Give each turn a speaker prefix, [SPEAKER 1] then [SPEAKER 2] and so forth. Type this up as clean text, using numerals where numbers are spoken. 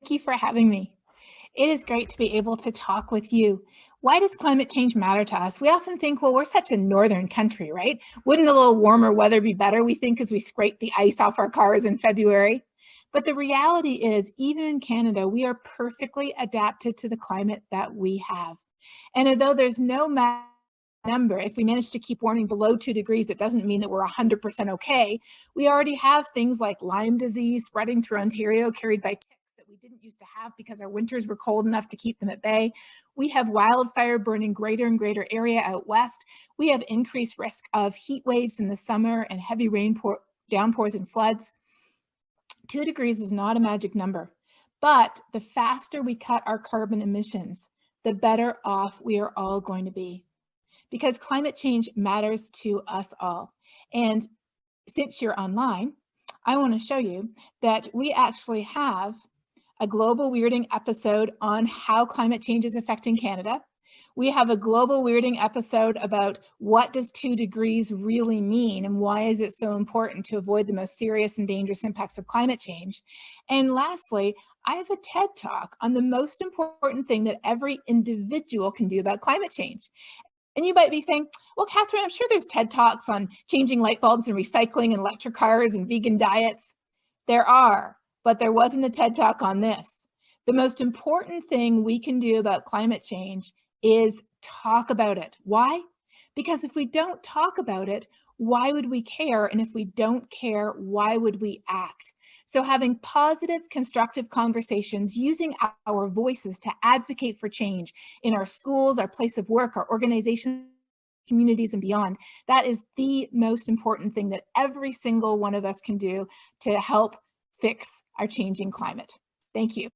[SPEAKER 1] you for having me. It is great to be able to talk with you. Why does climate change matter to us? We often think, well, we're such a northern country, right? Wouldn't a little warmer weather be better, we think, as we scrape the ice off our cars in February? But the reality is, even in Canada, we are perfectly adapted to the climate that we have. And although there's no number, if we manage to keep warming below 2 degrees, it doesn't mean that we're 100% okay. We already have things like Lyme disease spreading through Ontario, carried by ticks that we didn't used to have because our winters were cold enough to keep them at bay. We have wildfire burning greater and greater area out west. We have increased risk of heat waves in the summer and heavy downpours and floods. 2 degrees is not a magic number, but the faster we cut our carbon emissions, the better off we are all going to be. Because climate change matters to us all. And since you're online, I want to show you that we actually have a global weirding episode on how climate change is affecting Canada. We have a global weirding episode about what does 2 degrees really mean and why is it so important to avoid the most serious and dangerous impacts of climate change. And lastly, I have a TED Talk on the most important thing that every individual can do about climate change. And you might be saying, well, Katharine, I'm sure there's TED Talks on changing light bulbs and recycling and electric cars and vegan diets. There are, but there wasn't a TED Talk on this. The most important thing we can do about climate change is talk about it. Why? Because if we don't talk about it, why would we care? And if we don't care, why would we act? So having positive, constructive conversations, using our voices to advocate for change in our schools, our place of work, our organizations, communities, and beyond, that is the most important thing that every single one of us can do to help fix our changing climate. Thank you.